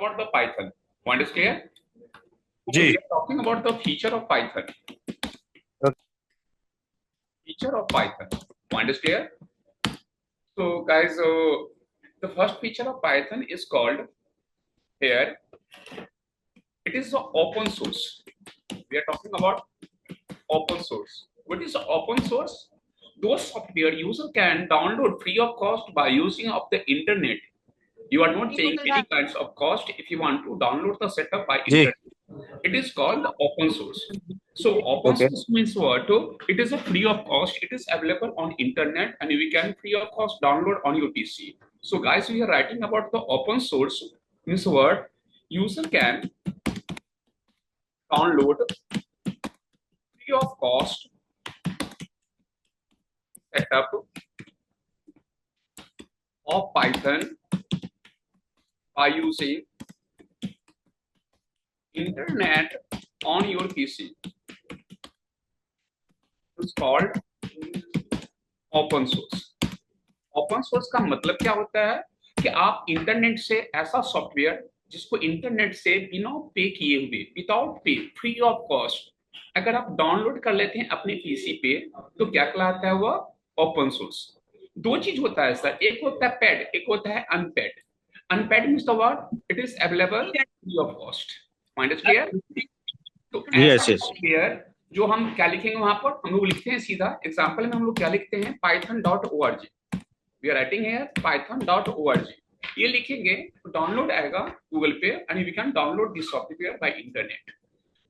about the Python. Point is clear? So जी. we are talking about the feature of Python. Okay. Feature of Python. Point is clear? So guys, the first feature of Python is called here. It is the open source. We are talking about open source. What is open source? Those software user can download free of cost by using of the internet. You are not paying any kinds of cost if you want to download the setup by जी. internet. It is called the open source. So open Okay. source means what? It is a free of cost. It is available on internet and we can free of cost download on your PC. So guys, we are writing about the open source means what? User can download free of cost setup of Python by using internet on your PC. It's called open source. Open source का मतलब क्या होता है कि आप internet से ऐसा software जिसको इंटरनेट से बिना पे किए हुए without pay free of cost अगर आप डाउनलोड कर लेते हैं अपने पीसी पे तो क्या कहलाता है वो ओपन सोर्स. दो चीज होता है सर, एक होता है पेड, एक होता है unpaid. Unpaid means the word it is available free of cost. Point is clear? तो ऐसा सॉफ्टवेयर जो हम क्या लिखेंगे वहां पर, हम लोग लिखते हैं सीधा एग्जांपल में हम लोग क्या लिखते हैं python.org. वी आर राइटिंग है python.org. ये लिखेंगे तो डाउनलोड आएगा गूगल पे and we can download this software by internet.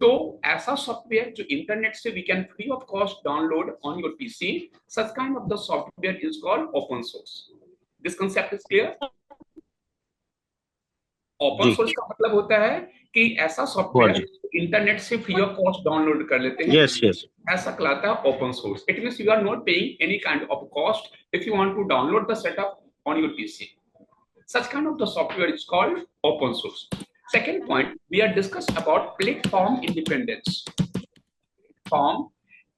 तो ऐसा सॉफ्टवेयर जो इंटरनेट से we can free of cost download on your PC, such kind of the software is called open source. This concept is clear? Open source का मतलब होता है कि ऐसा सॉफ्टवेयर इंटरनेट से फ्री ऑफ कॉस्ट डाउनलोड कर लेते हैं. Yes, yes. ऐसा कहलाता है open source. It means you are not paying any kind of cost if you want to download the setup on your PC. Such kind of the software is called open source. Second point, we are discuss about platform independence. Platform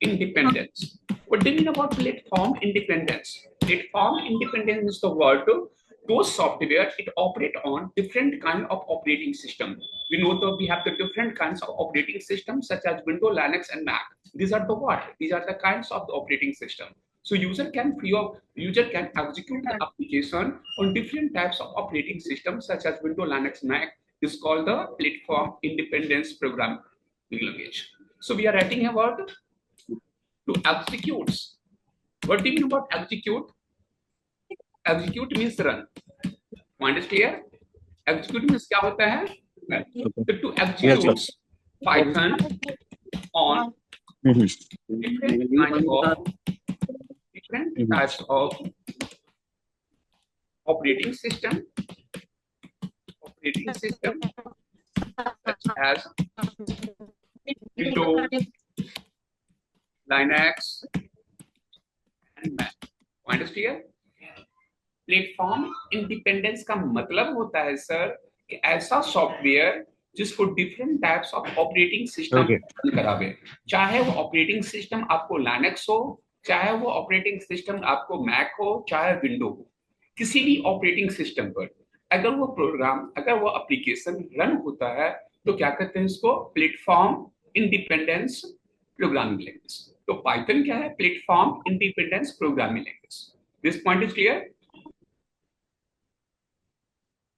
independence. What do you mean about platform independence? Platform independence is the word. Those software it operate on different kind of operating system. We know that we have the different kinds of operating systems such as Windows, Linux, and Mac. These are the what? These are the kinds of the operating system. So user can execute the application on different types of operating systems such as Windows, Linux, Mac. Is called the platform independence programming language. So we are writing a word to execute. What do you mean about execute? Execute means run. Point is clear? Execute means क्या होता है? To execute Python on different types of operating system such as Windows, Linux, and Mac. Point is clear? Platform independence का मतलब होता है sir कि ऐसा software जिसको different types of operating system करावे, चाहे वो ऑपरेटिंग सिस्टम आपको लाइनक्स हो, चाहे वो ऑपरेटिंग सिस्टम आपको मैक हो, चाहे विंडो हो, किसी भी ऑपरेटिंग सिस्टम पर अगर वो प्रोग्राम, अगर वो एप्लीकेशन रन होता है तो क्या कहते हैं इसको? Platform independence programming language. तो पाइथन क्या है? Platform independence programming language. This point is clear?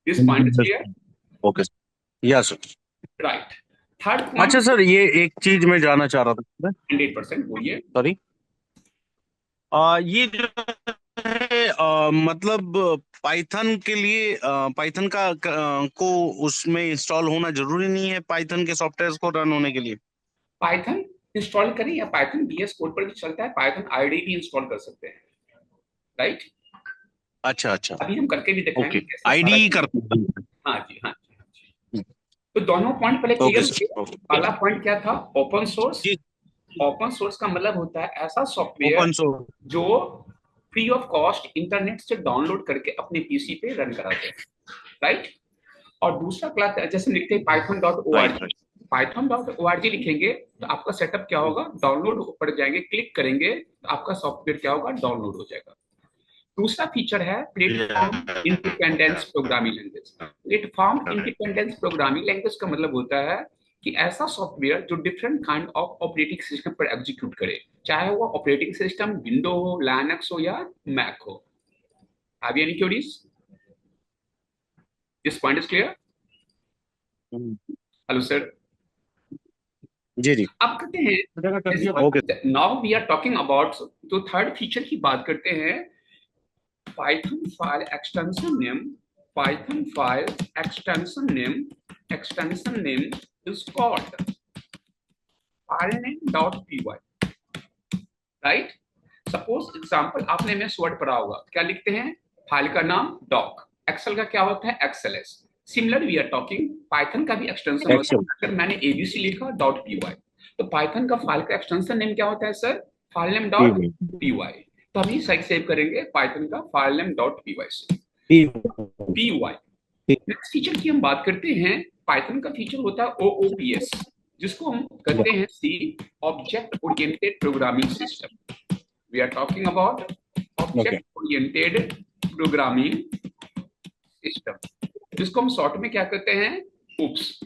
This point is clear? Okay. Yes, sir. Right. Third point. अच्छा सर, ये एक चीज मैं जानना चाह रहा था. 100% बोलिए. सॉरी. ये जो है मतलब पाइथन के लिए पाइथन को उसमें इंस्टॉल होना जरूरी नहीं है पाइथन के सॉफ्टवेयर को रन होने के लिए? पाइथन इंस्टॉल करें या पाइथन बीएस कोड पर भी चलता है, पाइथन आईडी भी इंस्टॉल कर सकते हैं. राइट? अच्छा अच्छा. अभी हम करके भी दिखाएंगे. आईडी करते हैं. हाँ जी, हाँ जी. तो दोनों पॉइंट पहले क्लियर. पहला पॉइंट क्या था? Open source. ओपन सोर्स का मतलब होता है ऐसा सॉफ्टवेयर जो फ्री ऑफ कॉस्ट इंटरनेट से डाउनलोड करके अपने पीसी पे रन कराते हैं. राइट? और दूसरा क्लास जैसे लिखते हैं python.org. python.org लिखेंगे तो आपका सेटअप क्या होगा? डाउनलोड पर जाएंगे, क्लिक करेंगे तो आपका सॉफ्टवेयर क्या होगा? डाउनलोड हो जाएगा. दूसरा फीचर है platform independence programming language. Platform independence programming language का मतलब होता है कि ऐसा सॉफ्टवेयर जो different kind of operating system पर एग्जीक्यूट करे, चाहे वो ऑपरेटिंग सिस्टम विंडो हो, लाइनक्स हो या मैक हो। Have you any queries? This point is clear? Hello sir. जी जी। अब कहते हैं okay. Now we are talking about, तो थर्ड फीचर की बात करते हैं, Python file extension name. Python file extension name is called filename.py, right? Suppose example आपने में वर्ड पढ़ा होगा, क्या लिखते हैं? फाइल का नाम डॉक, एक्सेल का क्या होता है? XLS. Similar we are talking Python का भी एक्सटेंशन होता है। अगर मैंने एबीसी लिखा डॉट पी वाई, तो पाइथन का फाइल का एक्सटेंशन नेम क्या होता है sir? File name dot P Y. तो हम ये सेव करेंगे पाइथन का file name dot P Y से पी वाई। नेक्स्ट फीचर की हम बात करते हैं, पाइथन का फीचर होता है ओओपीएस, जिसको हम कहते हैं सी object oriented programming system. We are talking about object oriented programming system, जिसको हम शॉर्ट में क्या कहते हैं? उप्स।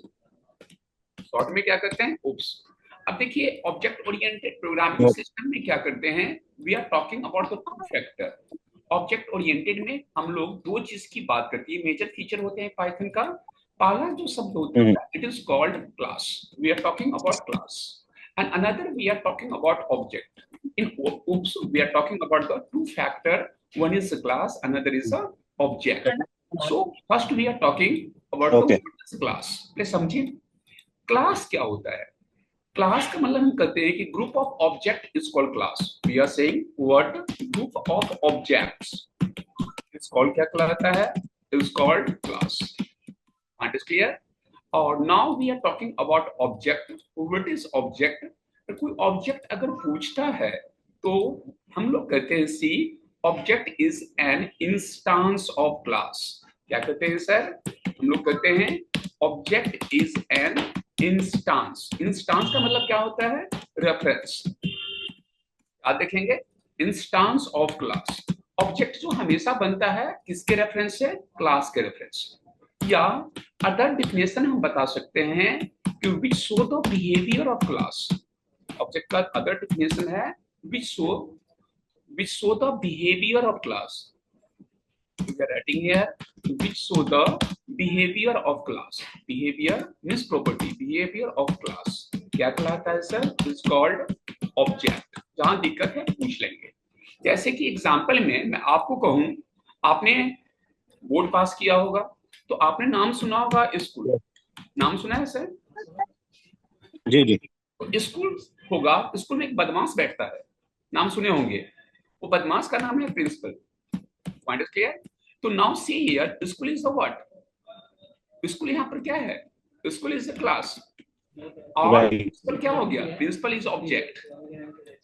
शॉर्ट में क्या कहते हैं? उप्स। अब देखिए ऑब्जेक्ट ओरिएंटेड प्रोग्रामिंग सिस्टम में क्या करते हैं? We are talking about the two factor. Object oriented में हम लोग दो चीज की बात करती है, मेजर फीचर होते हैं पाइथन का। पहला जो शब्द होता है it is called class, we are talking about class, and another we are talking about object. In oops we are talking about the two factor, one is a class, another is a object. So first we are talking about the class. Please समझिए class क्या होता है। Class का मतलब हम कहते हैं कि group of object is called class. We are saying what? Group of objects is called, क्या कहलाता है? Is called class. It is clear? और now we are talking about object. What is object? कोई ऑब्जेक्ट अगर पूछता है तो हम लोग कहते हैं सी object is an instance of class. क्या कहते हैं सर? हम लोग कहते हैं object is an instance. Instance का मतलब क्या होता है? रेफरेंस। आप देखेंगे इंस्टांस ऑफ क्लास। ऑब्जेक्ट जो हमेशा बनता है किसके रेफरेंस से? क्लास के रेफरेंस। या अदर डिफिनेशन हम बता सकते हैं कि which show the behaviour of class. Object का अदर डिफिनेशन है which show the behavior of class. We are writing here which show the behavior of class. Behavior means property. Behavior of class क्या कहलाता है sir? Is called object. जहां दिक्कत है पूछ लेंगे। जैसे कि एग्जांपल में मैं आपको कहूं, आपने बोर्ड पास किया होगा तो आपने नाम सुना होगा स्कूल। नाम सुना है सर? जी जी। तो स्कूल होगा, स्कूल में एक बदमाश बैठता है, नाम सुने होंगे, वो बदमाश का नाम है प्रिंसिपल। Point is clear? तो now see here school is the what? School यहाँ पर क्या है? स्कूल इज द क्लास और प्रिंसिपल क्या हो गया? Principal is object.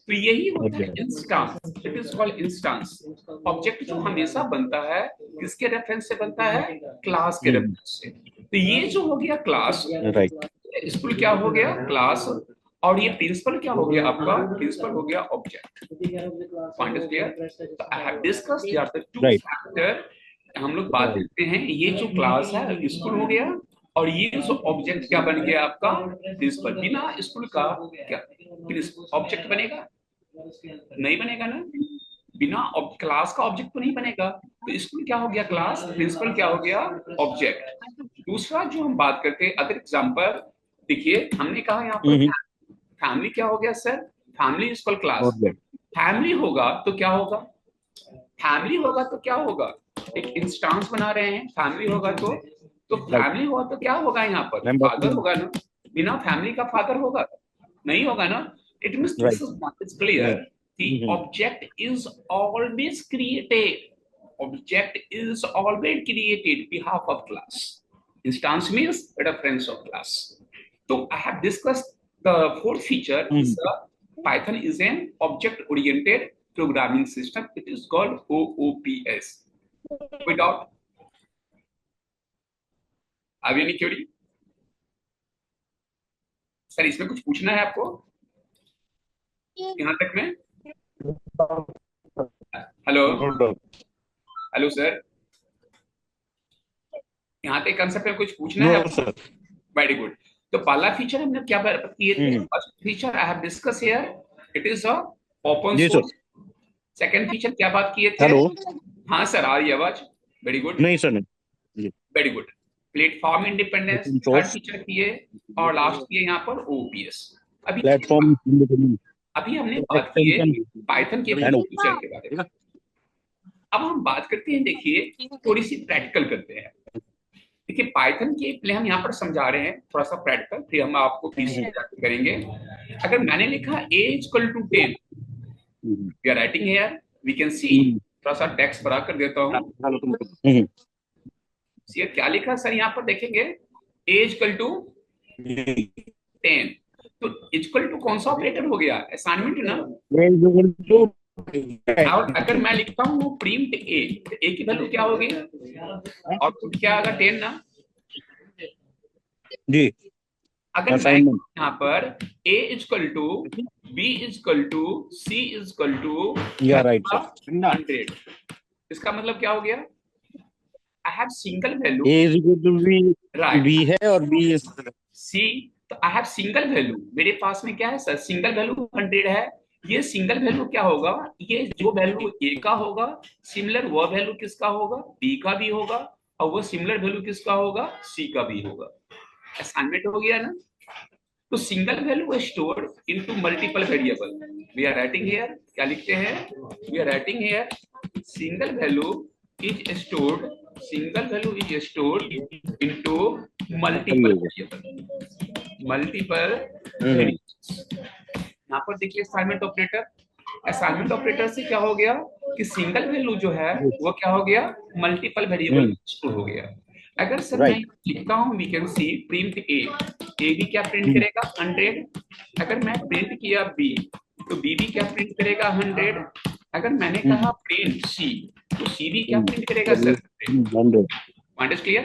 तो यही होता है instance. It is called instance. Object जो हमेशा बनता है किसके रेफरेंस से बनता है? क्लास के रेफरेंस से। तो ये जो हो गया क्लास, स्कूल क्या हो गया? क्लास। और ये प्रिंसिपल क्या हो गया आपका? प्रिंसिपल हो गया object. Point is clear? I have discussed there are two factor. हम लोग बात करते हैं ये जो क्लास है स्कूल हो गया और ये जो ऑब्जेक्ट क्या बन गया आपका? प्रिंसिपल। बिना स्कूल का क्या ऑब्जेक्ट बनेगा? नहीं बनेगा ना। बिना क्लास का ऑब्जेक्ट तो नहीं बनेगा। तो स्कूल क्या हो गया? क्लास। प्रिंसिपल क्या हो गया? ऑब्जेक्ट। दूसरा जो हम बात करते हैं अदर एग्जांपल, देखिए हमने कहा यहाँ पर फैमिली क्या हो गया sir? Family is called class. Family होगा तो क्या होगा? फैमिली होगा तो क्या होगा? एक इंस्टांस बना रहे हैं, फैमिली होगा तो फैमिली होगा तो क्या होगा? यहाँ पर फादर होगा ना। बिना फैमिली का फादर होगा? नहीं होगा ना। It means this is clear. The object is always created. Object is always created behalf of class. Instance means reference of class. So I have discussed the fourth feature. Is Python is an object-oriented programming system. It is called OOPS. Without have any query? Sir इसमें कुछ पूछना है आपको यहाँ तक में? Hello hello sir, यहाँ पे कंसेप्ट में कुछ पूछना है नो आपको? सर। Very good. तो पहला फीचर हमने क्या बात किए थे? Hmm. First feature I have discuss here, it is a open जी सर। सोर्स। सेकंड फीचर क्या बात किए थे? हेलो। हाँ सर, आ रही है आवाज। वेरी गुड, नहीं सर, नहीं। जी। Very good. Platform independence open third source. Feature किए, और लास्ट किए यहाँ पर ओपीएस। अभी प्लेटफॉर्म इंडिपेंडेंट अभी हमने बात की है एक्सटेंशन पाइथन के एंड। फीचर के बारे में। अब हम बात करते हैं, देखिए थोड़ी सी प्रैक्टिकल करते हैं। देखिए पाइथन के पहले हम यहाँ पर समझा रहे हैं थोड़ा सा प्रैक्टिकल, फिर हम आपको पीसी में जाकर करेंगे। अगर मैंने लिखा a equal to 10, we are writing here, we can see. थोड़ा सा टेक्स्ट बड़ा कर देता हूँ। क्या लिखा सर यहाँ पर देखेंगे, a इक्वल टू 10। तो इक्वल टू कौन सा ऑपरेटर हो गया? असाइनमेंट ना। और अगर मैं लिखता हूँ प्रिंट ए, तो ए की वैल्यू क्या होगी? आउटपुट क्या आएगा? 10 ना। जी। अगर मैं असाइनमेंट। यहाँ पर a equal to b equal to c equal to या क्या राइट था? सर। 100। इसका मतलब क्या हो गया? I have single value, A is equal to B. Right. B है और बी इज। सी, तो आई हैव सिंगल वैल्यू, मेरे पास में क्या है सर? सिंगल वैल्यू 100 है। ये सिंगल वैल्यू क्या होगा? ये जो वैल्यू ए का होगा, सिमिलर वह वैल्यू किसका होगा? बी का भी होगा, और वो सिमिलर वैल्यू किसका होगा? सी का भी होगा। असाइनमेंट हो गया ना। तो single value is stored into multiple variable. We are writing here, क्या लिखते हैं? We are writing here, single value is stored, single value is stored into multiple variable, multiple variables. यहाँ पर देखिए असाइनमेंट ऑपरेटर। असाइनमेंट ऑपरेटर से क्या हो गया कि सिंगल वैल्यू जो है वो क्या हो गया? मल्टीपल वेरिएबल स्टोर हो गया। अगर सर मैं राइट। लिखता हूँ, वी कैन सी प्रिंट ए भी क्या प्रिंट करेगा? 100। अगर मैं प्रिंट किया बी, तो बी भी क्या प्रिंट करेगा? 100। अगर मैंने कहा प्रिंट सी, तो सी भी क्या प्रिंट करेगा sir? 100। Point is clear?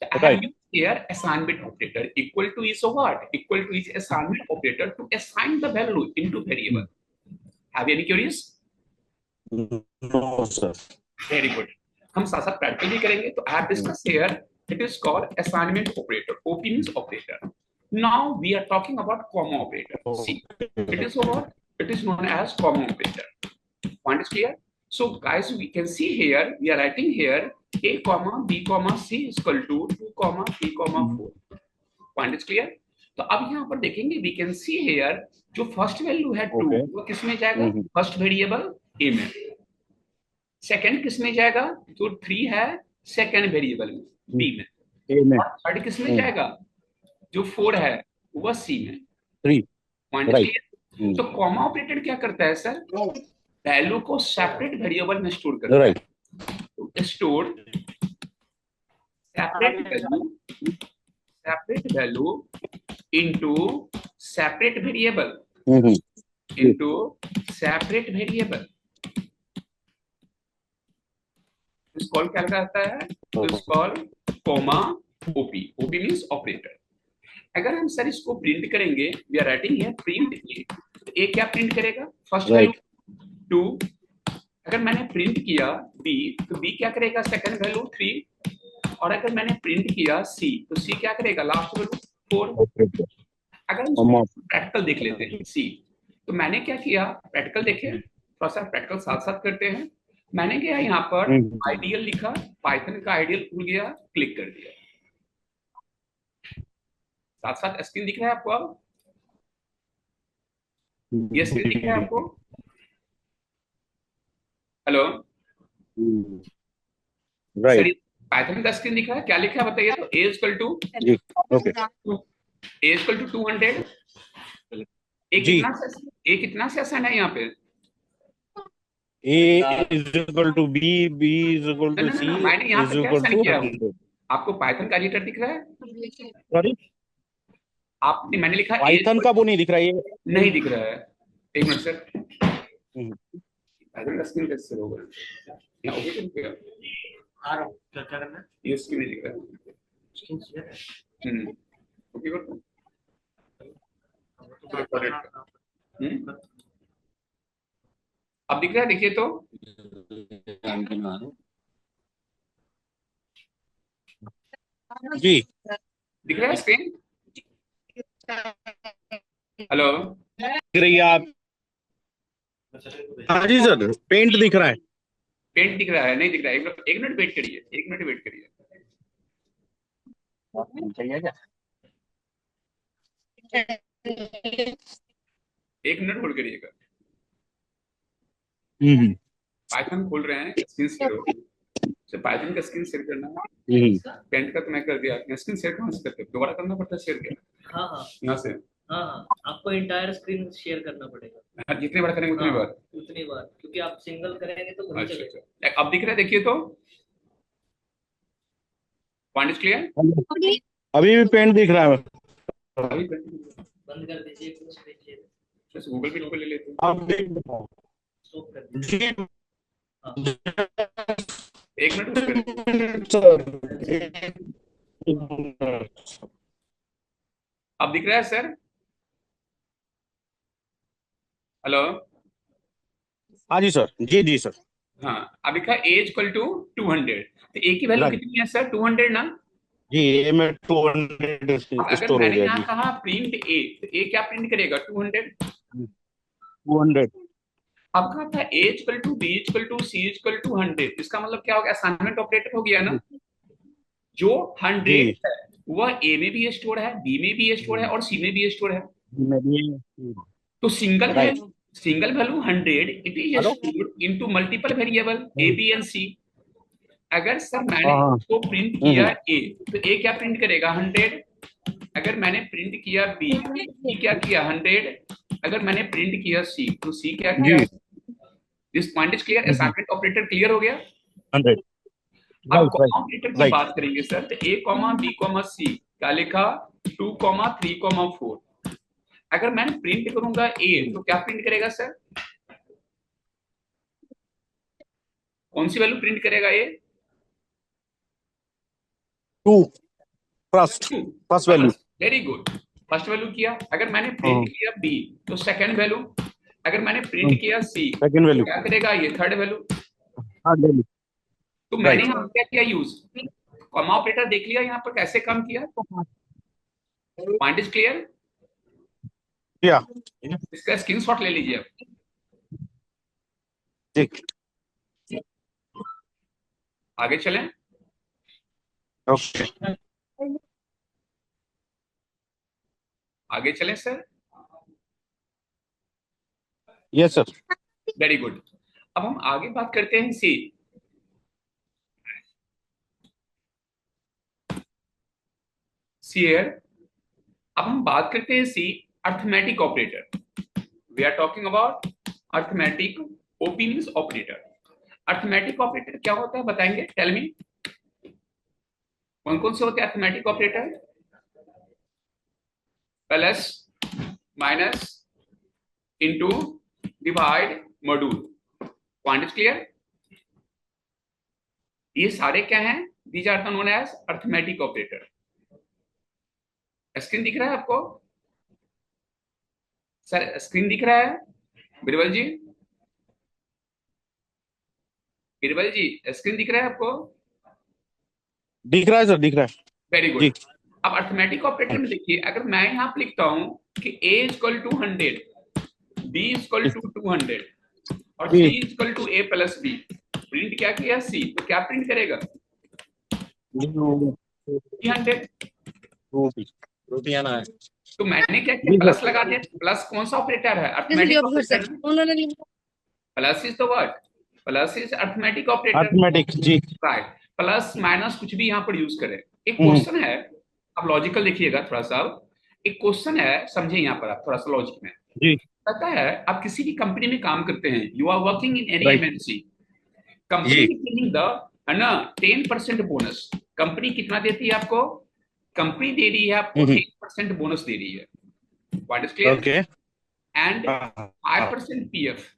I have right. used here assignment operator. Equal to is a what? Equal to is assignment operator to assign the value into variable. Have you any queries? No sir. Very good. हम साथ साथ practical भी करेंगे। तो I have discussed here, it is called assignment operator. OP means operator. Now we are talking about comma operator. See, it is what? It is known as comma operator. Point is clear? So guys, we can see here, we are writing here a comma b comma c is equal to 2 comma 3 comma 4. Point is clear? तो अब यहाँ पर देखेंगे, we can see here, जो first value है 2, वो किस में जाएगा? फर्स्ट वेरिएबल a में। सेकंड किस में जाएगा? जो 3 है सेकंड वेरिएबल में b में। और थर्ड किस में जाएगा? जो 4 है वह c में। 3। Point is right. क्लियर? तो कॉमा ऑपरेटर क्या करता है सर? वैल्यू को सेपरेट वेरिएबल में स्टोर करता राइट। है। Store separate value into separate variable, into separate variable. इस कॉल क्या कहता है? तो इस call comma OP. OP means operator. अगर हम सर इसको प्रिंट करेंगे, we are writing here print A, तो ए क्या प्रिंट करेगा? First value 2। अगर मैंने प्रिंट किया बी, तो बी क्या करेगा? Second value 3। और अगर मैंने प्रिंट किया सी, तो सी क्या करेगा? Last value 4। अगर हम प्रैक्टिकल देख लेते हैं सी, तो मैंने क्या किया? प्रैक्टिकल देखे, थोड़ा सा प्रैक्टिकल साथ साथ करते हैं। मैंने क्या यहाँ पर आइडियल लिखा, पाइथन का आइडियल खुल गया, क्लिक कर दिया। साथ साथ स्क्रीन दिख रहा है आपको? अब ये स्क्रीन दिख रहा है आपको? Hello sir, right. पाइथन का स्क्रीन दिख रहा है? क्या लिखा है बताइए? तो A equal to, okay. A equal to 200। A कितना से आसान है यहाँ पे? A is equal to B, B is equal to C मैंने यहाँ is पे क्या equal आसान to किया? 100. आपको पाइथन का एडिटर दिख रहा है? सॉरी, आपने, मैंने लिखा पाइथन का वो नहीं दिख रहा है ये। नहीं दिख रहा है। एक मिनट सर, पाइथन का स्क्रीन कैसे होगा? यहाँ ओके कर दिया। क्या करना है? ये स्क्रीन नहीं दिख रहा है। ओके कर दो। अब दिख रहा है? देखिए तो जी दिख रहा है स्क्रीन? हेलो, दिख रही है आप? हाँ जी सर, पेंट दिख रहा है। पेंट दिख रहा है? नहीं दिख रहा है। एक मिनट वेट करिए, एक मिनट वेट करिए। चाहिए क्या? एक मिनट होल्ड करिएगा। हम्म पाइथन खोल रहे हैं, स्क्रीन शेयर हो रही है। पाइथन का स्क्रीन शेयर करना है। पेंट का तो मैं कर दिया। स्क्रीन शेयर कहाँ से करते हो? दोबारा करना पड़ता है शेयर क्या? हाँ हाँ यहाँ से? हाँ हाँ, आपको इंटायर स्क्रीन शेयर करना पड़ेगा। जितने बार करेंगे उतनी हाँ, बार? उतनी बार, क्योंकि आप सिंगल करेंगे तो वही अच्छा चलेगा। अच्छा, अब दिख रहा है? देखिए तो, पॉइंट इज क्लियर? अभी भी पेंट दिख रहा है। अभी पेंट बंद कर दीजिए, कुछ लीजिए, गूगल मीट पे ले लेते हैं। आप देख लो। स्टॉप कर दीजिए। जी हाँ, एक मिनट होल्ड करिए। सर, अब दिख रहा है सर? हेलो? हाँ जी सर, जी सर। हाँ, अब लिखा ए इक्वल टू 200। तो ए की वैल्यू राइट कितनी है सर? 200 ना? जी, ये में 200 अब अगर स्टोर हो मैंने गया यहाँ जी। कहा प्रिंट ए, तो ए क्या प्रिंट करेगा? 200। 200। अब कहा था A equal to B equal to C equal to 100। इसका मतलब क्या हो गया? असाइनमेंट ऑपरेटर हो गया ना? जो 100 जी है वह ए में भी स्टोर है, बी में भी स्टोर है और सी में भी स्टोर है। तो right. Single value 100 it is hello. Stored into multiple variable A B and C. अगर सर मैंने हाँ। इसको प्रिंट किया ए, तो ए क्या प्रिंट करेगा? 100। अगर मैंने प्रिंट किया बी, बी क्या किया? 100। अगर मैंने प्रिंट किया सी, तो सी क्या किया? जी this point is clear? Assignment operator clear हो गया? 100। अब राइट राइट ऑपरेटर की राइट। बात करेंगे सर, तो A comma B comma C क्या लिखा? 2 कॉमा 3 कॉमा 4। अगर मैं प्रिंट करूंगा ए, तो क्या प्रिंट करेगा सर? कौन सी वैल्यू प्रिंट करेगा ए? 2 first value. Very good, first value किया। अगर मैंने प्रिंट किया बी, तो सेकंड वैल्यू। अगर मैंने प्रिंट किया सी, सेकंड वैल्यू। क्या करेगा? ये थर्ड वैल्यू। हाँ वैल्यू। तो मैंने यहाँ क्या किया यूज? कॉमा ऑपरेटर देख लिया यहाँ पर कैसे काम किया? Point is clear? या इसका स्क्रीनशॉट ले लीजिए आप। ठीक। आगे चलें। ओके। आगे चलें sir. Yes sir. Very good. अब हम आगे बात करते हैं सी। सी है। अब हम बात करते हैं see, arithmetic operator. We are talking about arithmetic. OP means operator. Arithmetic operator क्या होता है बताएंगे? टेल मी, कौन कौन से होते हैं arithmetic operator? Plus, minus, into, divide, module. Point is clear? ये सारे क्या हैं? These are known as arithmetic operator. Screen दिख रहा है आपको सर? स्क्रीन दिख रहा है बीरबल जी? बीरबल जी, स्क्रीन दिख रहा है आपको? दिख रहा है सर, दिख रहा है वेरी गुड। जी। अब अर्थमेटिक ऑपरेटर में देखिए, अगर मैं यहाँ पे लिखता हूं कि a equal to 100, b equal to 200 और c equal to a plus b, print क्या किया? c, तो क्या प्रिंट करेगा? 300। रुपया ना है। तो मैंने क्या किया? प्लस लगा दिया। प्लस कौन सा ऑपरेटर है? Arithmetic operator. Plus is the word, plus is arithmetic operator. Arithmetic जी। राइट। प्लस माइनस कुछ भी यहाँ पर यूज करें। एक क्वेश्चन है, अब लॉजिकल देखिएगा थोड़ा सा। एक क्वेश्चन है, समझे यहाँ पर आप थोड़ा सा लॉजिक में। जी पता है, आप किसी भी कंपनी में काम करते हैं, you are working in any Right. MNC, company giving the है ना 10% बोनस। कंपनी कितना देती है आपको? कंपनी दे रही है आपको 10% बोनस दे रही है। What is clear? Okay. And 5% PF.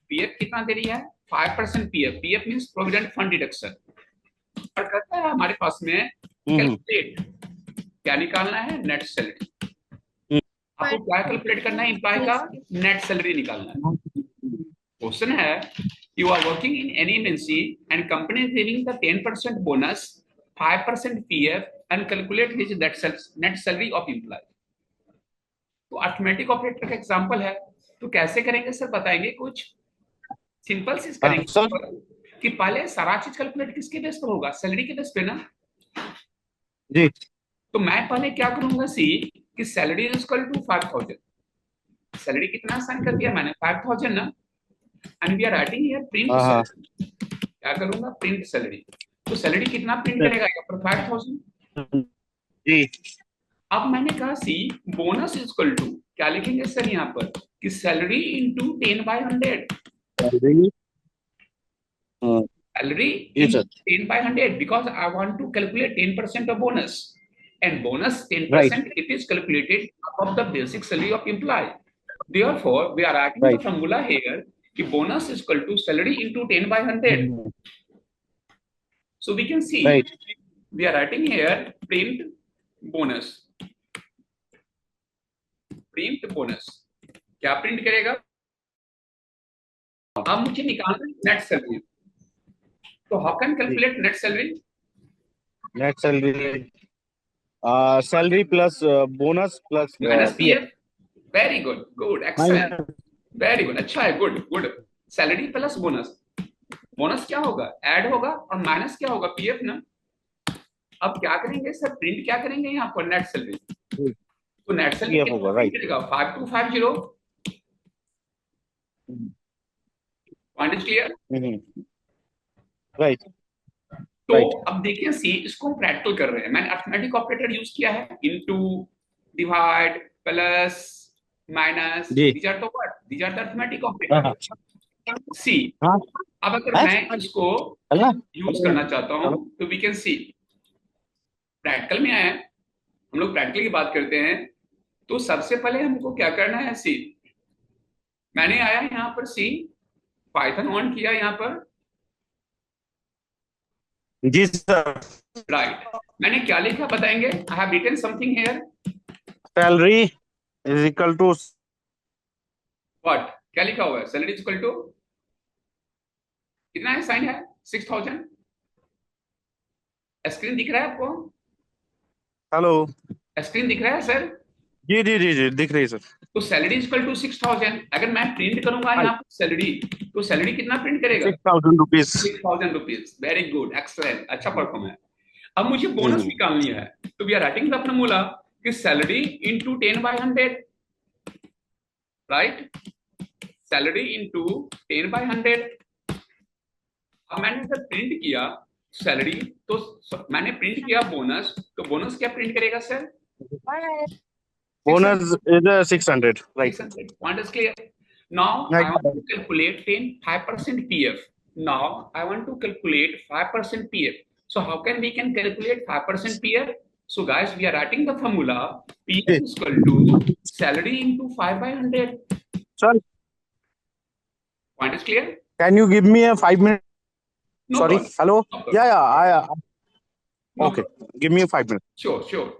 PF कितना दे रही है? 5% PF. PF means provident fund deduction. और कहता है हमारे पास में कैलकुलेट, क्या निकालना है? Net salary. आपको क्या कैलकुलेट करना है? एम्प्लॉय का नेट सैलरी निकालना है। क्वेश्चन है, you are working in any MNC and company is giving the 10% bonus 5% PF and calculate his net salary of employee. तो अर्थमेटिक ऑपरेटर का एग्जांपल है, तो कैसे करेंगे सर बताएंगे? कुछ सिंपल चीज करेंगे सर कि पहले सारा चीज कैलकुलेट किसके बेस पर होगा? सैलरी के बेस पे ना। जी तो मैं पहले क्या करूंगा सी कि salary is equal to 5000। Salary कितना साइन कर दिया मैंने? 5000 ना। And we are writing here print हाँ सैलरी। क्या करूंगा? Print salary. तो सैलरी कितना प्रिंट करेगा यहाँ पर? 5000। जी अब मैंने कहा see bonus is equal to क्या लिखेंगे सर यहाँ पर कि सैलरी इंटू 10/100। सैलरी Salary जी in sir 10 by 100 because I want to calculate 10% of bonus. And bonus right 10% it is calculated of the basic salary of employee. Therefore, we are writing the right formula here कि bonus is equal to salary into 10 by 100. So we can see right we are writing here print bonus. Print bonus. क्या print करेगा? अब मुझे निकालना है net salary. तो how can calculate net salary? Net salary salary plus bonus plus minus PF PF. Very good, good, excellent, very good, अच्छा है, good good. Salary plus bonus. Bonus क्या होगा? ऐड होगा और माइनस क्या होगा? पीएफ ना। अब क्या करेंगे सर? प्रिंट क्या करेंगे यहाँ पर? Net salary. तो नेट सैलरी पीएफ कितना होगा प्रिंट राइट करेगा? 5250। Point is clear? राइट तो राइट अब देखिए सी इसको हम प्रैक्टिकल कर रहे हैं। मैंने अर्थमेटिक ऑपरेटर यूज किया है, इनटू, डिवाइड, प्लस, माइनस। जी these are the what? These are the arithmetic हाँ ऑपरेटर। सी हाँ अब अगर हाँ मैं इसको हेलो यूज करना चाहता हूं तो वी कैन सी प्रैक्टिकल में आया। हम लोग प्रैक्टिकल की बात करते हैं। तो सबसे पहले हमको क्या करना है? सी मैंने आया यहाँ पर सी पाइथन ऑन किया यहाँ पर। जी सर राइट मैंने क्या लिखा बताएंगे? I have written something here. Salary is equal to what? क्या लिखा हुआ है? सैलरी इक्वल टू कितना है? साइन है 6000। स्क्रीन दिख रहा है आपको? हेलो स्क्रीन दिख रहा है सर? जी जी जी जी दिख रही है सर तो सैलरी इक्वल टू 6000। अगर मैं प्रिंट करूंगा यहाँ पर सैलरी, तो सैलरी कितना प्रिंट करेगा? 6000 rupees 6000 rupees. Very good, excellent, अच्छा परफॉर्म है। अब मुझे बोनस निकालनी है। तो we are writing the formula कि salary into 10/100। Right, salary into 10/100। अब मैंने जब प्रिंट किया सैलरी, तो मैंने प्रिंट किया बोनस, तो बोनस क्या प्रिंट करेगा sir? Bonus is 600 right 600। Point is clear. Now I want to calculate 5% PF. Now I want to calculate 5% PF. So how can we can calculate 5% PF? So guys, we are writing the formula PF is equal to salary into 5/100. Sir Point is clear? Can you give me a 5 minute No sorry problem. hello No problem. yeah No okay problem. give me a 5 minutes Sure, sure.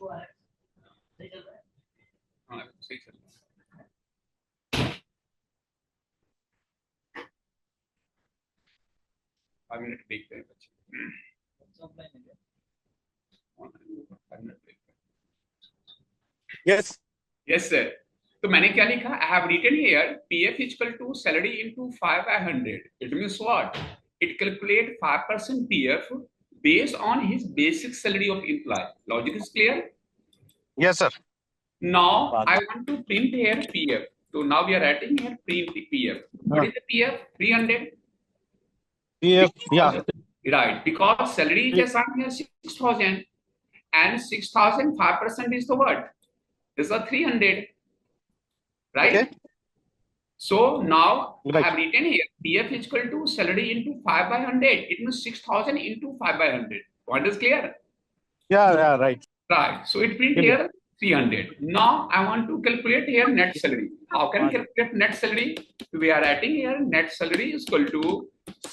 हाँ सही चल रहा है। 5 minute break करें बच्चे। 5 minute break. Yes yes sir. तो मैंने क्या लिखा? I have written here PF equal to salary into 5/100. It means what? It calculate 5% PF based on his basic salary of employee. Logic is clear? Yes sir Now I want to print here PF. So now we are writing here print PF. What is the PF? 300. PF या Right, because salary is assigned here 6,000 and 6,000 5% is the what? This is a 300. Right? Okay. So now I Right. have written here PF is equal to salary into 5/100. It means 6,000 into 5/100. What is clear? या right Right. So it print here 300. Now I want to calculate here net salary. How can I calculate net salary? We are writing here net salary is equal to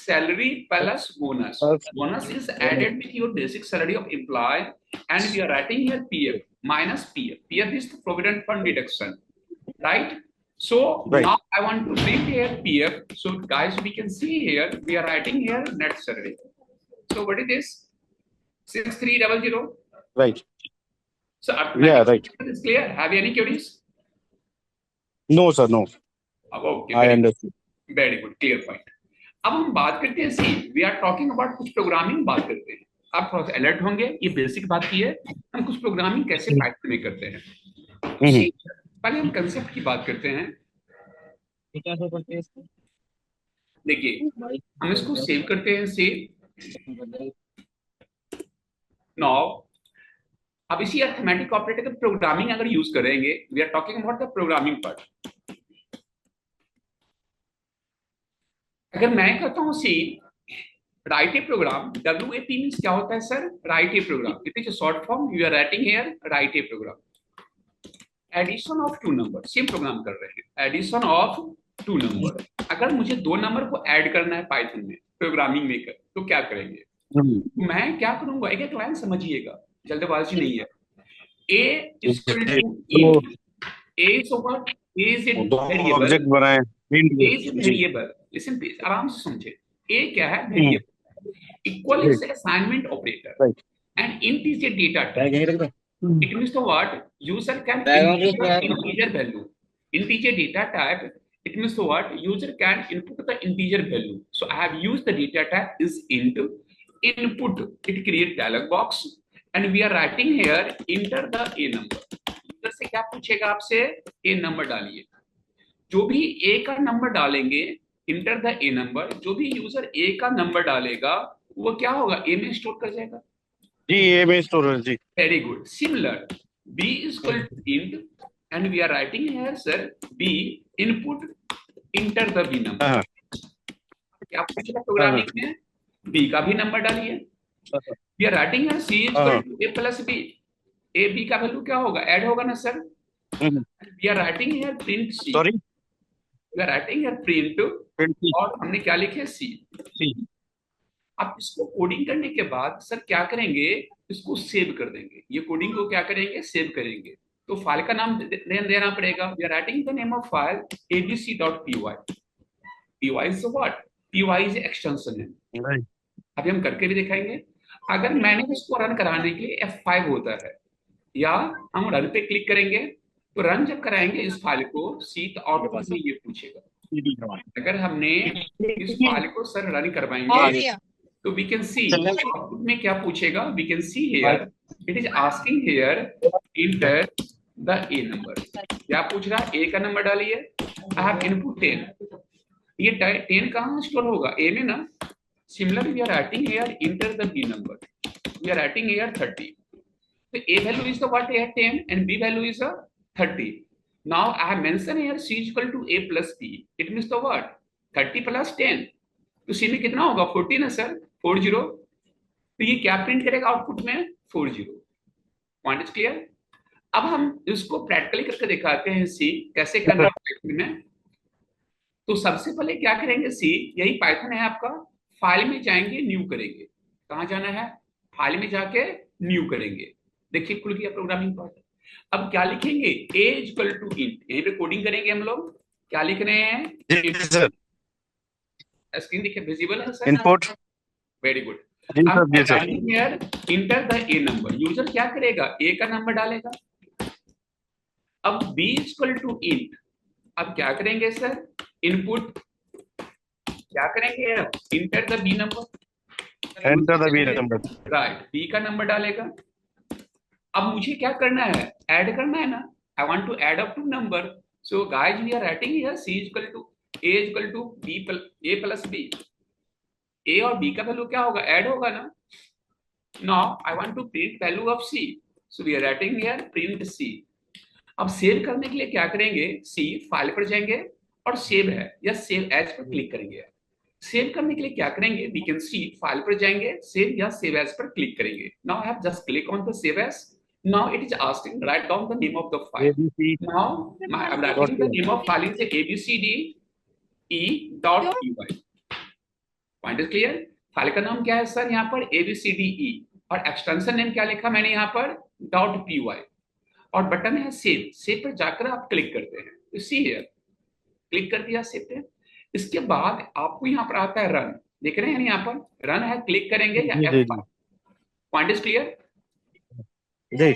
salary plus bonus. Bonus is added with your basic salary of employee, and we are writing here PF minus PF. PF is the provident fund deduction, right? So Right. now I want to print here PF. So guys, we can see here we are writing here net salary. So what is this? 6300. Right So Yeah, right. It's clear. Have you any queries? No sir no Okay, I very, understand very good, clear point. अब हम बात करते हैं see we are talking about कुछ programming बात करते हैं। आप थोड़ा सा अलर्ट होंगे, ये बेसिक बात की है। हम कुछ प्रोग्रामिंग कैसे पाइथन में करते हैं। See, पहले हम कंसेप्ट की बात करते हैं। देखिए हम इसको सेव करते हैं, सेव नाउ। अब इसी अरिथमेटिक ऑपरेटर का प्रोग्रामिंग अगर यूज करेंगे, we are talking about the programming part. अगर मैं कहता हूं see write a program, WAP means क्या होता है sir? Write a program. It is a short form, we are writing here write a program. Addition of 2 number, same program कर रहे हैं, एडिशन ऑफ 2 नंबर। अगर मुझे 2 नंबर को add करना है पाइथन में प्रोग्रामिंग में कर, तो क्या करेंगे? मैं क्या करूंगा, एक एक लाइन समझिएगा, जल्दबाजी नहीं है। A is equal to int. A is what? A is a variable. Object बनाए A is a variable. Listen please, आराम से समझे। A क्या है? Variable. Equal is assignment operator. Right. And int is a data type. It means the what? User can input the integer value. Int is a data type. It means the what? User can input the integer value. So I have used the data type is int. Input. It create dialog box. And we are writing here enter the a number. User से क्या पूछेगा आपसे? a number डालिए। जो भी a का number डालेंगे, enter the a number, जो भी यूजर a का नंबर डालेगा वो क्या होगा? a में स्टोर कर जाएगा। जी ए में स्टोर जी। Very good. Similar b is equal to int and we are writing here sir b input enter the b number। क्या पूछेगा प्रोग्रामिंग में? b का भी नंबर डालिए। We are writing here c is equal to a plus b. a b का value क्या होगा? Add होगा ना sir? We are writing here print c. Sorry We are writing here print और हमने क्या लिखे? c. अब इसको कोडिंग करने के बाद सर क्या करेंगे? इसको सेव कर देंगे। ये कोडिंग को क्या करेंगे? सेव करेंगे। तो फाइल का नाम देना पड़ेगा। We are writing the name of file abc.py. py is what? py is extension है। अभी हम करके भी दिखाएंगे। अगर मैंने इसको रन कराने के लिए F5 होता है, या हम रन पे क्लिक करेंगे, तो रन जब कराएंगे इस फाइल को सी, तो आउटपुट में ये पूछेगा। अगर हमने इस फाइल को सर रन करवाएंगे तो वी कैन सी आउटपुट में क्या पूछेगा? We can see here it is asking here enter the A number. क्या पूछ रहा है? ए का नंबर डालिए। I have input 10। ये 10 कहाँ स्टोर होगा? ए में ना। Similarly, we are writing here enter the b number. We are writing here 30. So a value is the what? Here 10 and b value is a 30. Now I have mentioned here c is equal to a plus b. It means the what? 30 plus 10. तो c में कितना होगा? 14 है sir, 40। तो ये क्या print करेगा output में? 40। Point is clear? अब हम इसको प्रैक्टिकली करके दिखाते हैं सी कैसे करना है में। तो सबसे पहले क्या करेंगे? सी यही पाइथन है आपका। फाइल में जाएंगे, न्यू करेंगे। कहां जाना है? फाइल में जाके न्यू करेंगे। देखिए खुल गया प्रोग्रामिंग पार्ट। अब क्या लिखेंगे, a इक्वल टू इंट, यहीं पे कोडिंग करेंगे हम लोग। क्या लिख रहे हैं, जी सर। स्क्रीन दिखे विजिबल है सर? इनपुट। Very good. जी हम सर, जी sir. Here enter the A number, user क्या करेगा, ए का नंबर डालेगा। अब b इक्वल टू इंट, अब क्या करेंगे सर, इनपुट क्या करेंगे, enter the B number, enter the B number. Right, B का नंबर डालेगा। अब मुझे क्या करना है, ऐड करना है ना, I want to add up two number. So guys we are writing here c equal to a equal to b a plus b, a और b का वैल्यू क्या होगा, ऐड होगा ना। Now I want to print value of c, so we are writing here print c। अब save करने के लिए क्या करेंगे, c फाइल पर जाएंगे और सेव है या सेव एज पर क्लिक करेंगे। सेव करने के लिए क्या करेंगे, वी कैन सी फाइल पर जाएंगे, सेव या सेव एज पर क्लिक करेंगे। Now I have just click on the save as. Now it is asking write down the name of the file. Now I am writing the name of file is abcde.py। Point is clear. File का नाम क्या है sir, यहाँ पर abcde, और extension name क्या लिखा मैंने यहाँ पर, .py, और बटन है सेव। सेव पर जाकर आप क्लिक करते हैं, यू सी हियर, क्लिक कर दिया सेव पे। इसके बाद आपको यहाँ पर आता है रन, देख रहे हैं यहाँ पर रन है, क्लिक करेंगे या F5। पॉइंट इज क्लियर जी।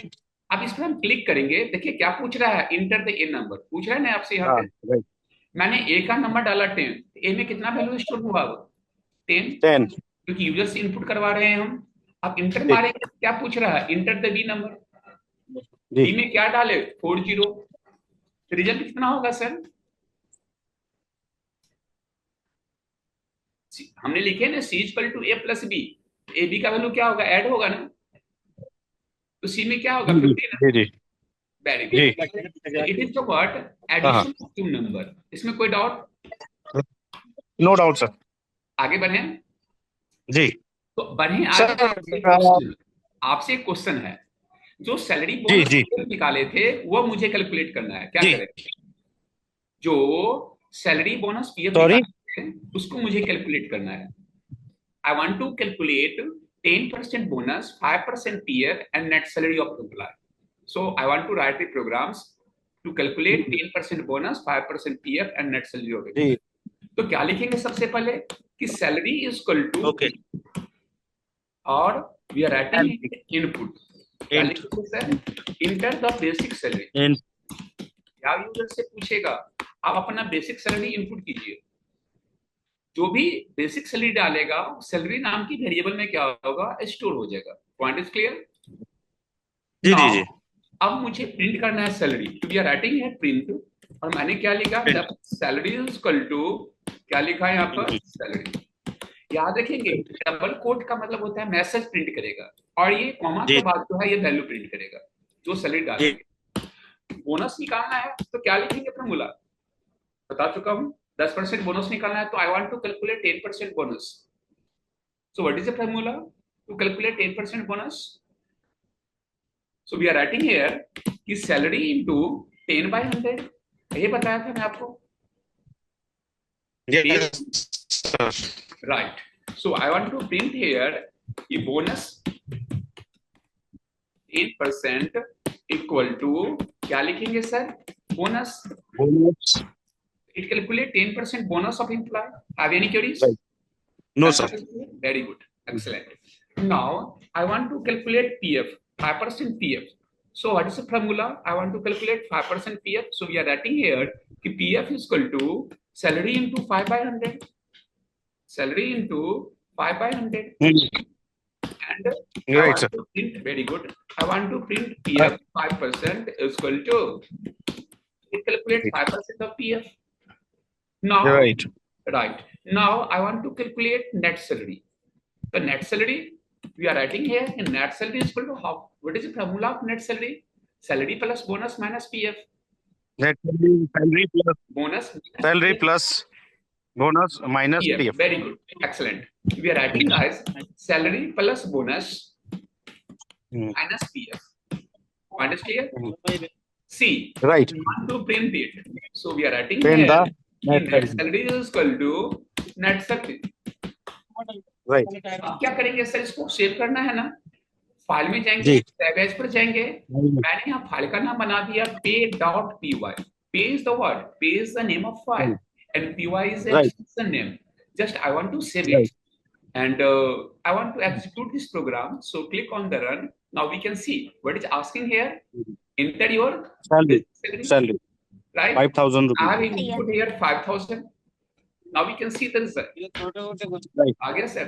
अब इस पर हम क्लिक करेंगे, देखिए क्या पूछ रहा है, इंटर द ए नंबर पूछ रहा है ना आपसे यहाँ पे। मैंने ए का नंबर डाला 10, ए में कितना वैल्यू स्टोर हुआ, 10, क्योंकि यूजर से इनपुट करवा रहे हैं हम। अब इंटर मारेंगे, क्या पूछ रहा है, enter the B number, B में क्या डाले, 40, रिजल्ट कितना होगा सर, हमने लिखे ना c equal to A plus B, A B का वैल्यू क्या होगा, ऐड होगा ना, तो सी में क्या होगा, 15। जी। Very good, it is the what, addition of two number. इसमें कोई डाउट? No doubt sir. आगे बढ़े जी। तो बढ़े सर, आगे। आपसे एक क्वेश्चन है, जो सैलरी बोनस जी। निकाले थे वो मुझे कैलकुलेट करना है, क्या करें, जो सैलरी बोनस पीएफ उसको मुझे कैलकुलेट करना है। I want to calculate 10% bonus, 5% PF and net salary of employee. So I want to write the programs to calculate 10% bonus, 5% PF and net salary of employee. तो क्या लिखेंगे सबसे पहले कि सैलरी इज इक्वल टू, और we are writing input, क्या लिखेंगे sir, enter the basic salary. क्या यूजर से पूछेगा, आप अपना बेसिक सैलरी इनपुट कीजिए, जो भी बेसिक सैलरी डालेगा सैलरी नाम की वेरिएबल में क्या होगा, स्टोर हो जाएगा। Point is clear? जी। अब मुझे प्रिंट करना है सैलरी, तो वी आर राइटिंग है प्रिंट, और मैंने क्या लिखा, सैलरी इज इक्वल टू, क्या लिखा है यहाँ पर, सैलरी। याद रखेंगे डबल कोट का मतलब होता है मैसेज प्रिंट करेगा, और ये कॉमा के बाद जो है ये वैल्यू प्रिंट करेगा जो सैलरी डालेंगे। बोनस निकालना है तो क्या लिखेंगे, फॉर्मूला बता चुका हूं, 10% बोनस निकालना है तो I want to calculate 10% bonus. So what is the formula to calculate 10% bonus? So we are writing here कि सैलरी इनटू 10/100, ये बताया था मैं आपको, right. So I want to print here कि बोनस 10% इक्वल टू, क्या लिखेंगे sir, bonus. It calculate 10% bonus of employee. Have any queries? No sir. Very good, excellent. Now I want to calculate PF, 5% PF. So what is the formula? I want to calculate 5% PF. So we are writing here कि PF is equal to salary into 5/100. Salary into 5/100. And right, sir. Print, very good. I want to print PF 5% is equal to, it calculates 5% of PF. Now, right. Now I want to calculate net salary. The net salary we are writing here, and net salary is equal to how? What is the formula of net salary? Salary plus bonus minus PF. Net salary plus bonus. Salary plus bonus minus PF. Very good, excellent. We are writing as salary plus bonus minus PF. What is clear? C. Right. We want to print it. So we are writing here. Net salary is equal to net salary. Right. अब क्या करेंगे sir, इसको save करना है ना, file में जाएंगे, जी। Savage पर जाएंगे, मैंने यहाँ फाइल का नाम बना दिया pay.py. Pay is the word, pay is the name of file, and py is a Right. extension name. Just I want to save Right. it, and I want to execute this program. So click on the run. Now we can see what is asking here. Enter your Salary. salary, Salary. right? 5,000 I have rupees. input here 5,000. Now we can see the result. Right. आ गया sir.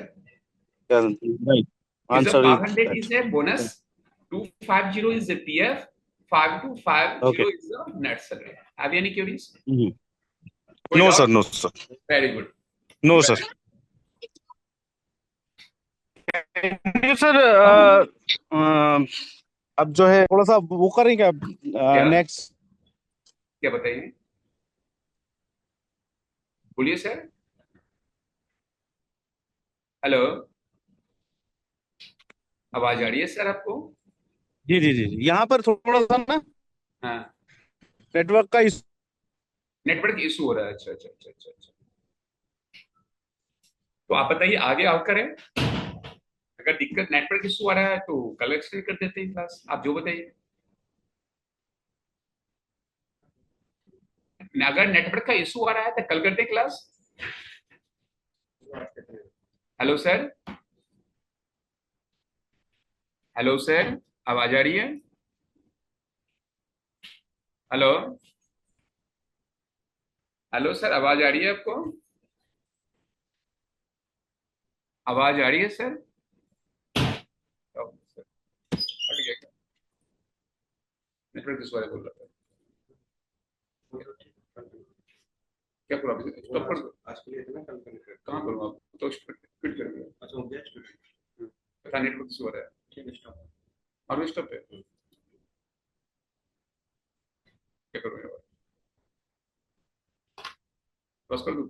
Right. Is the Answer 500 is is a bonus, 250 is the PF, 5250 Okay. is the net salary. Have you any queries? Mhm. कोई No, doubt? sir. No, sir. Very good. No, sir. Sir अब जो है थोड़ा सा वो करेंगे क्या? Next. क्या बताइए, बोलिए सर। हेलो, आवाज आ रही है सर आपको? जी जी जी जी। यहाँ पर थोड़ा सा ना हाँ, नेटवर्क का नेटवर्क इशू हो रहा है। अच्छा अच्छा अच्छा अच्छा अच्छा। तो आप बताइए आगे आप करें, अगर दिक्कत नेटवर्क इशू आ रहा है तो कल एक्सटेंड कर देते हैं क्लास, आप जो बताइए। अगर नेटवर्क का इशू आ रहा है तो कल करते हैं class. Hello sir, hello sir, आवाज आ रही है? हेलो, हेलो सर, आवाज आ रही है आपको? आवाज आ रही है सर? हट गया क्या? नेटवर्क इशू बोल रहा था, क्या प्रॉब्लम है? स्टॉप कर दो आज के लिए, इतना कल करेंगे। कहाँ करूँ आप तो क्विट कर दिया। अच्छा हो गया स्टूडेंट, पता नेटवर्क इशू हो रहा है। ठीक है, स्टॉप और स्टॉप है, क्या करूँ? बस कर दूँ।